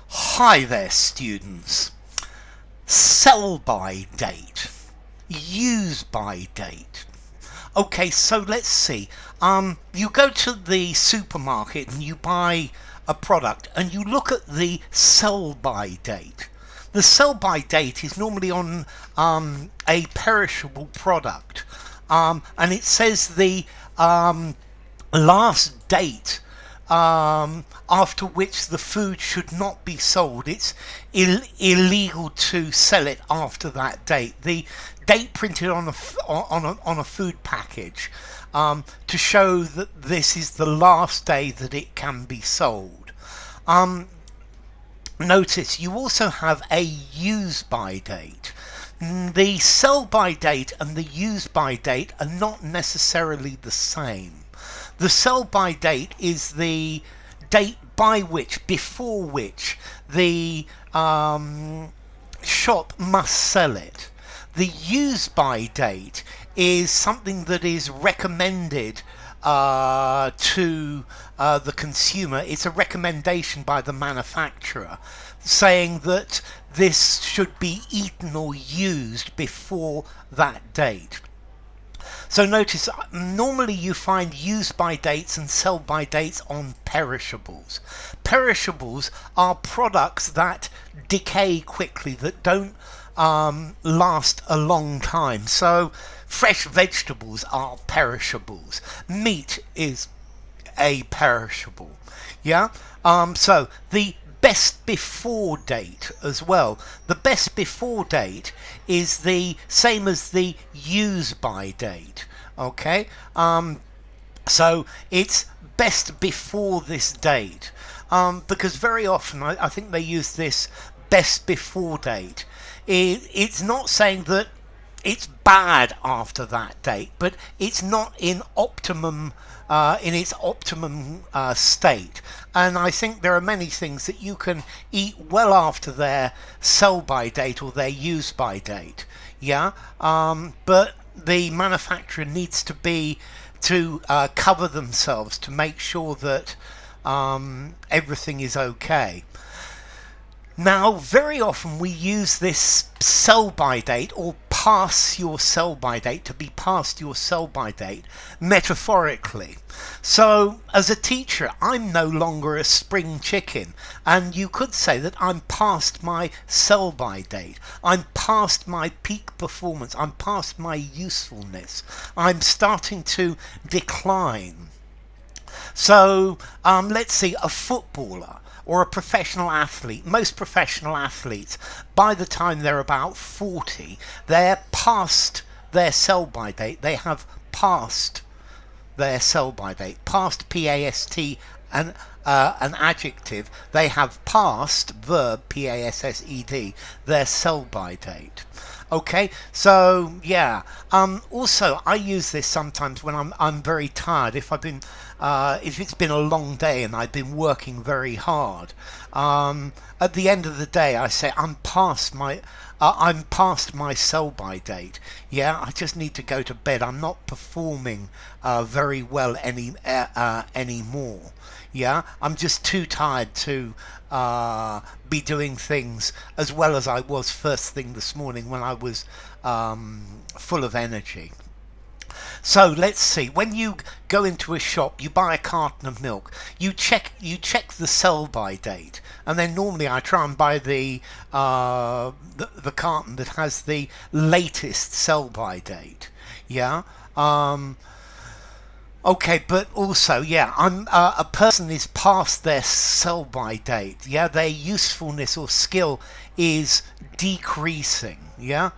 Hi there, students. Sell by date, use by date. Okay, so let's see. You go to the supermarket and you buy a product and you look at the sell by date. The sell by date is normally on a perishable product, and it says the last date after which the food should not be sold. It's illegal to sell it after that date. The date printed on a food package to show that this is the last day that it can be sold. Notice you also have a use by date. The sell by date and the use by date are not necessarily the same. The sell by date is the date before which the shop must sell it. The use by date is something that is recommended to the consumer. It's a recommendation by the manufacturer saying that this should be eaten or used before that date. So notice, normally you find use by dates and sell by dates on perishables. Perishables are products that decay quickly, that don't last a long time. So fresh vegetables are perishables. Meat is a perishable. Yeah. So the best before date as well. The best before date is the same as the use by date. Okay. So it's best before this date. Because very often I think they use this best before date. It's not saying that it's bad after that date, but it's not in its optimum state. And I think there are many things that you can eat well after their sell by date or their use by date. Yeah, but the manufacturer needs to cover themselves to make sure that everything is okay. Now, very often we use this sell by date or pass your sell by date, to be past your sell by date, metaphorically. So, as a teacher, I'm no longer a spring chicken, and you could say that I'm past my sell by date. I'm past my peak performance. I'm past my usefulness. I'm starting to decline. So, let's see, a footballer or a professional athlete. Most professional athletes, by the time they're about 40, they're past their sell by date. They have passed their sell by date. Past, P-A-S-T, an adjective. They have passed, verb, P-A-S-S-E-D, their sell by date. Okay, so yeah. Also, I use this sometimes when I'm very tired. If it's been a long day and I've been working very hard. At the end of the day, I say I'm past my sell by date. Yeah, I just need to go to bed. I'm not performing very well anymore. Yeah, I'm just too tired to be doing things as well as I was first thing this morning when I was full of energy. So let's see. When you go into a shop, you buy a carton of milk. You check the sell by date, and then normally I try and buy the carton that has the latest sell by date. Yeah. Okay, but also, yeah, a person is past their sell by date. Yeah, their usefulness or skill is decreasing. Yeah.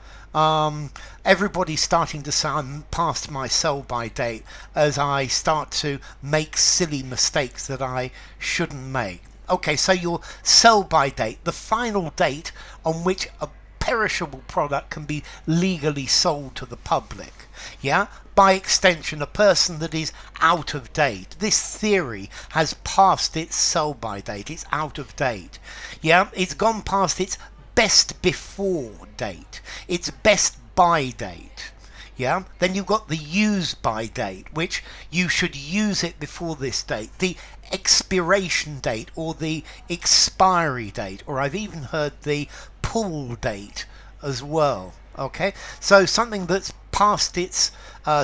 Everybody's starting to say I'm past my sell by date as I start to make silly mistakes that I shouldn't make. Okay, so your sell by date, the final date on which a perishable product can be legally sold to the public. Yeah, by extension, a person that is out of date. This theory has passed its sell by date. It's out of date. Yeah, it's gone past its best before date. It's best by date. Yeah, then you've got the use by date, which you should use it before this date. The expiration date or the expiry date, or I've even heard the pull date as well. Okay, so something that's past its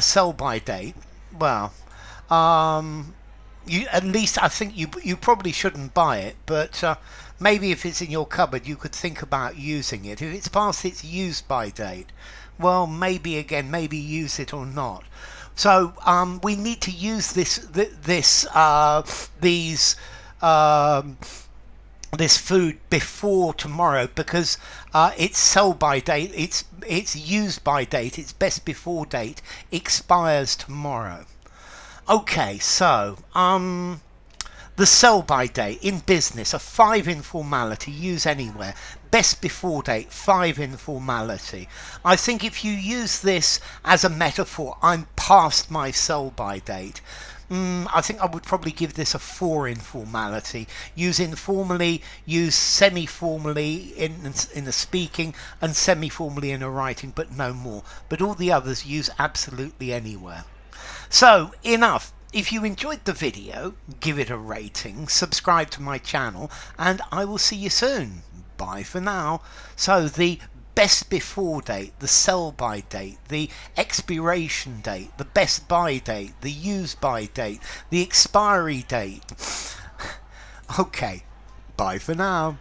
sell by date, well, you, at least I think you probably shouldn't buy it, but maybe if it's in your cupboard you could think about using it. If it's past its use by date, well, maybe again, maybe use it or not. So we need to use this food before tomorrow, because its sell by date, its use by date, its best before date expires tomorrow. Okay, so the sell by date in business, a 5 informality, use anywhere. Best before date, 5 informality. I think if you use this as a metaphor, I'm past my sell by date. I think I would probably give this a 4 informality. Use informally, use semi-formally in the speaking, and semi-formally in the writing, but no more. But all the others use absolutely anywhere. So, enough. If you enjoyed the video, give it a rating, subscribe to my channel, and I will see you soon. Bye for now. So the best before date, the sell by date, the expiration date, the best by date, the use by date, the expiry date. Okay, bye for now.